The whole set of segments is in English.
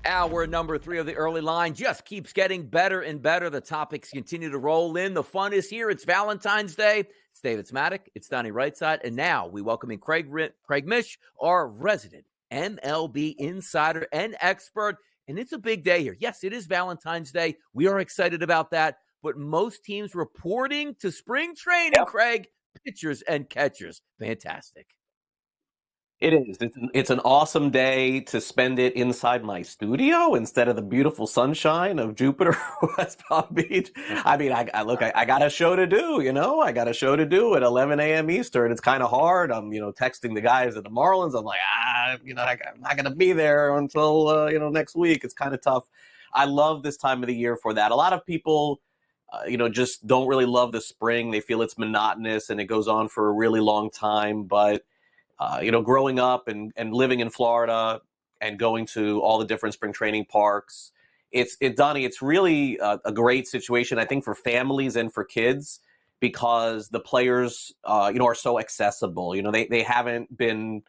Hour number 3 of the early line just keeps getting better and better. The topics continue to roll in. The fun is here. It's Valentine's Day. It's David's Mattek. It's Donnie Rightside. And now we welcome in Craig Mish, our resident MLB insider and expert. And it's a big day here. Yes, it is Valentine's Day. We are excited about that. But most teams reporting to spring training, Craig, pitchers and catchers. Fantastic. It is. It's an awesome day to spend it inside my studio instead of the beautiful sunshine of Jupiter, West Palm Beach. I mean, I got a show to do, I got a show to do at 11 a.m. Eastern. It's kind of hard. I'm, texting the guys at the Marlins. I'm like, I'm not going to be there until, next week. It's kind of tough. I love this time of the year for that. A lot of people, just don't really love the spring. They feel it's monotonous and it goes on for a really long time. But growing up and living in Florida and going to all the different spring training parks, Donnie, it's really a great situation, I think, for families and for kids because the players, are so accessible. They haven't been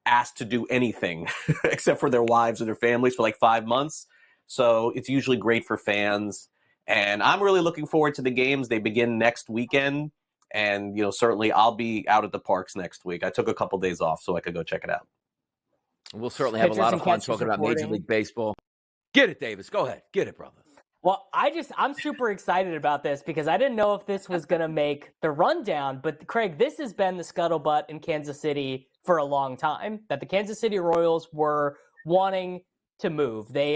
asked to do anything except for their wives and their families for like 5 months. So it's usually great for fans. And I'm really looking forward to the games. They begin next weekend. And, certainly I'll be out at the parks next week. I took a couple days off so I could go check it out. We'll certainly have a lot of fun talking about Major League Baseball. Get it, Davis. Go ahead. Get it, brother. Well, I'm super excited about this because I didn't know if this was going to make the rundown. But, Craig, this has been the scuttlebutt in Kansas City for a long time, that the Kansas City Royals were wanting to move. They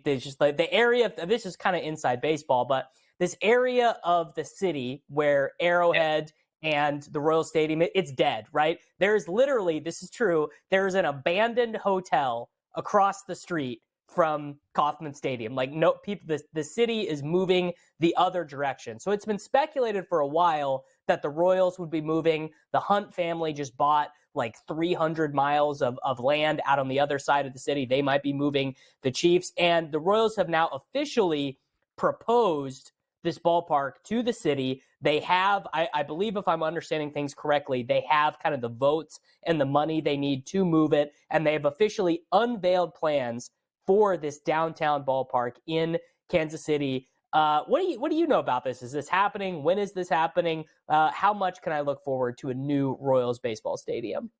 just like the area, this is kind of inside baseball, but this area of the city where Arrowhead and the Royal Stadium, it's dead, right? There's literally, this is true, there's an abandoned hotel across the street from Kauffman Stadium. Like, no people, the city is moving the other direction. So it's been speculated for a while that the Royals would be moving. The Hunt family just bought like 300 miles of land out on the other side of the city. They might be moving the Chiefs. And the Royals have now officially proposed this ballpark to the city. They have, I believe if I'm understanding things correctly, they have kind of the votes and the money they need to move it. And they have officially unveiled plans for this downtown ballpark in Kansas City. What do you know about this? Is this happening? When is this happening? How much can I look forward to a new Royals baseball stadium?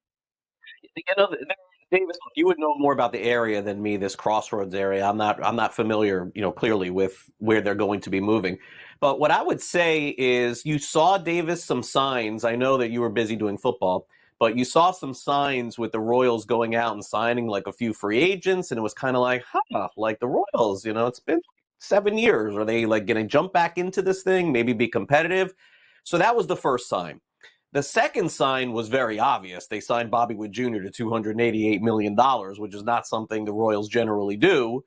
Davis, you would know more about the area than me, this Crossroads area. I'm not familiar, clearly with where they're going to be moving. But what I would say is you saw, Davis, some signs. I know that you were busy doing football, but you saw some signs with the Royals going out and signing like a few free agents. And it was kind of like, like the Royals, it's been 7 years. Are they like going to jump back into this thing, maybe be competitive? So that was the first sign. The second sign was very obvious. They signed Bobby Witt Jr. to $288 million, which is not something the Royals generally do.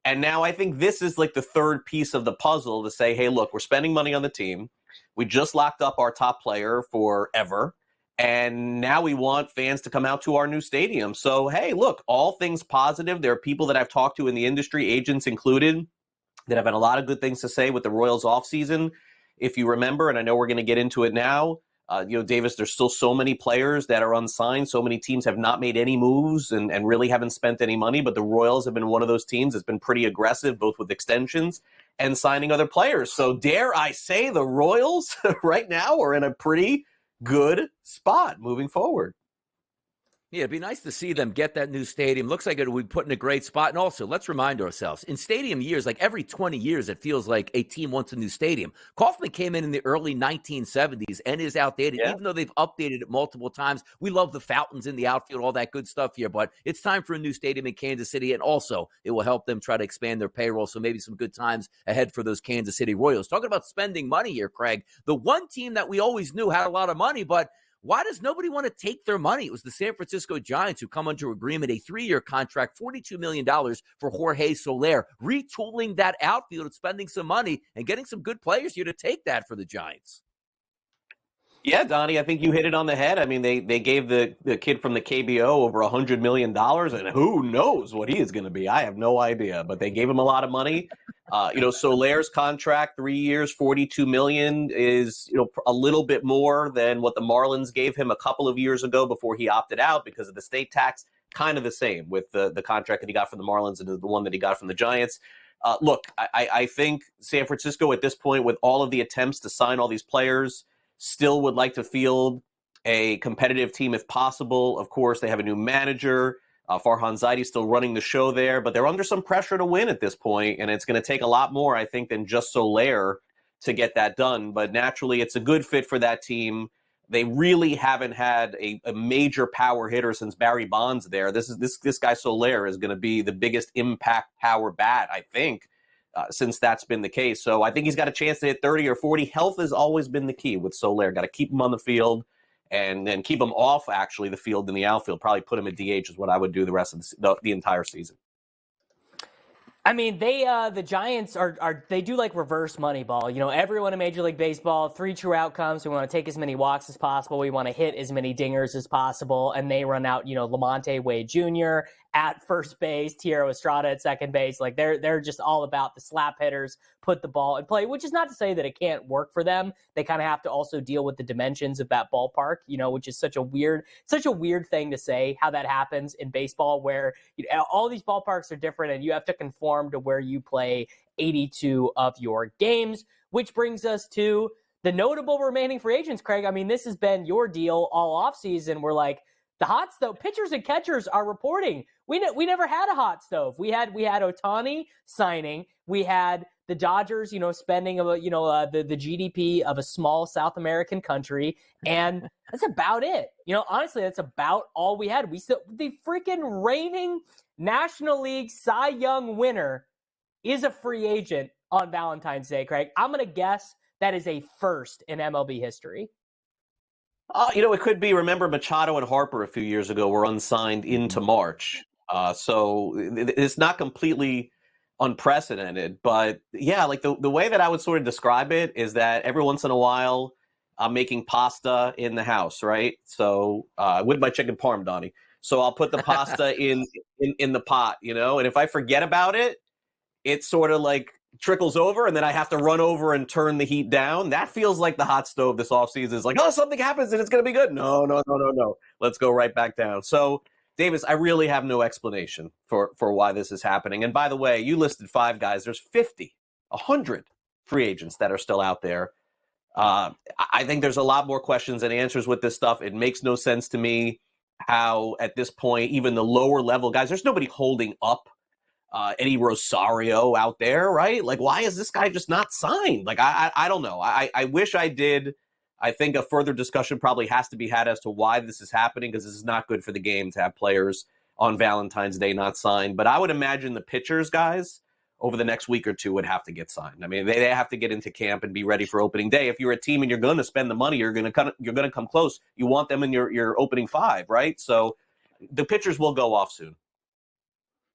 And now I think this is like the third piece of the puzzle to say, hey, look, we're spending money on the team. We just locked up our top player forever. And now we want fans to come out to our new stadium. So, hey, look, all things positive. There are people that I've talked to in the industry, agents included, that have had a lot of good things to say with the Royals offseason. If you remember, and I know we're going to get into it now, Davis, there's still so many players that are unsigned. So many teams have not made any moves and really haven't spent any money. But the Royals have been one of those teams that's been pretty aggressive, both with extensions and signing other players. So dare I say the Royals right now are in a pretty good spot moving forward. Yeah, it'd be nice to see them get that new stadium. Looks like it would be put in a great spot. And also, let's remind ourselves, in stadium years, like every 20 years, it feels like a team wants a new stadium. Kauffman came in the early 1970s and is outdated, even though they've updated it multiple times. We love the fountains in the outfield, all that good stuff here, but it's time for a new stadium in Kansas City. And also, it will help them try to expand their payroll. So maybe some good times ahead for those Kansas City Royals. Talking about spending money here, Craig, the one team that we always knew had a lot of money, but why does nobody want to take their money? It was the San Francisco Giants who come under agreement, a 3-year contract, $42 million for Jorge Soler, retooling that outfield and spending some money and getting some good players here to take that for the Giants. Yeah, Donnie, I think you hit it on the head. I mean, they gave the kid from the KBO over $100 million, and who knows what he is going to be. I have no idea, but they gave him a lot of money. Soler's contract, 3 years, $42 million is, a little bit more than what the Marlins gave him a couple of years ago before he opted out because of the state tax. kind of the same with the contract that he got from the Marlins and the one that he got from the Giants. Look, I think San Francisco at this point, with all of the attempts to sign all these players, still would like to field a competitive team if possible. Of course, they have a new manager. Farhan Zaidi still running the show there, but they're under some pressure to win at this point, and it's going to take a lot more, I think, than just Soler to get that done. But naturally, it's a good fit for that team. They really haven't had a major power hitter since Barry Bonds there. This guy Soler is going to be the biggest impact power bat, I think, since that's been the case. So I think he's got a chance to hit 30 or 40. Health has always been the key with Soler. Got to keep him on the field and then keep him off, actually, the field in the outfield. Probably put him at DH is what I would do the rest of the entire season. I mean, the Giants they do like reverse Moneyball. You know, everyone in Major League Baseball, 3 true outcomes. We want to take as many walks as possible. We want to hit as many dingers as possible. And they run out, Lamonte Wade Jr. at first base, Thairo Estrada at second base. Like they're just all about the slap hitters, put the ball in play, which is not to say that it can't work for them. They kind of have to also deal with the dimensions of that ballpark, which is such a weird thing to say, how that happens in baseball, where all these ballparks are different and you have to conform to where you play 82 of your games, which brings us to the notable remaining free agents, Craig. I mean, this has been your deal all offseason. We're like, the hot stove pitchers and catchers are reporting. We never had a hot stove. We had Ohtani signing. We had the Dodgers, spending the GDP of a small South American country, and that's about it. Honestly, that's about all we had. The freaking reigning National League Cy Young winner is a free agent on Valentine's Day, Craig. I'm gonna guess that is a first in MLB history. It could be. Remember, Machado and Harper a few years ago were unsigned into March. So it's not completely unprecedented. But yeah, like the way that I would sort of describe it is that every once in a while I'm making pasta in the house, right? So with my chicken parm, Donnie. So I'll put the pasta in the pot, and if I forget about it, it sort of like trickles over, and then I have to run over and turn the heat down. That feels like the hot stove this offseason. Is like, oh, something happens and it's going to be good. No. Let's go right back down. So, Davis, I really have no explanation for why this is happening. And by the way, you listed 5 guys. There's 50, 100 free agents that are still out there. I think there's a lot more questions than answers with this stuff. It makes no sense to me how, at this point, even the lower level guys, there's nobody holding up Eddie Rosario out there, right? Like, why is this guy just not signed? Like, I don't know. I wish I did. I think a further discussion probably has to be had as to why this is happening, because this is not good for the game to have players on Valentine's Day not signed. But I would imagine the pitchers, guys, over the next week or two would have to get signed. I mean, they have to get into camp and be ready for opening day. If you're a team and you're going to spend the money, you're going to come close. You want them in your opening 5, right? So the pitchers will go off soon.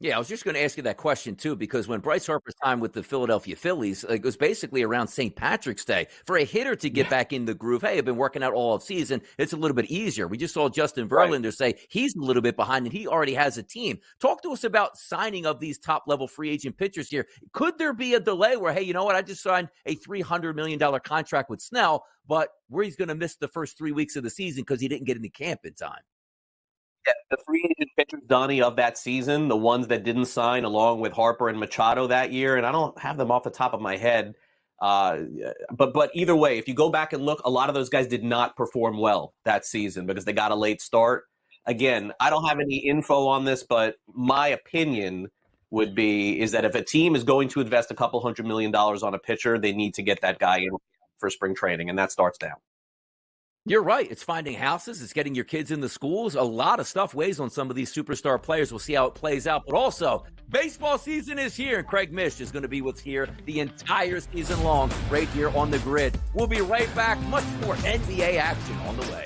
Yeah, I was just going to ask you that question, too, because when Bryce Harper signed with the Philadelphia Phillies, it was basically around St. Patrick's Day. For a hitter to get back in the groove, hey, I've been working out all season, it's a little bit easier. We just saw Justin Verlander say he's a little bit behind, and he already has a team. Talk to us about signing of these top-level free agent pitchers here. Could there be a delay where, hey, you know what, I just signed a $300 million contract with Snell, but where he's going to miss the first 3 weeks of the season because he didn't get into camp in time? Yeah, the free agent pitchers, Donnie, of that season, the ones that didn't sign along with Harper and Machado that year, and I don't have them off the top of my head, but either way, if you go back and look, a lot of those guys did not perform well that season because they got a late start. Again, I don't have any info on this, but my opinion is that if a team is going to invest a couple $100 million on a pitcher, they need to get that guy in for spring training, and that starts now. You're right. It's finding houses. It's getting your kids in the schools. A lot of stuff weighs on some of these superstar players. We'll see how it plays out. But also, baseball season is here, and Craig Mish is going to be what's here the entire season long right here on the grid. We'll be right back. Much more NBA action on the way.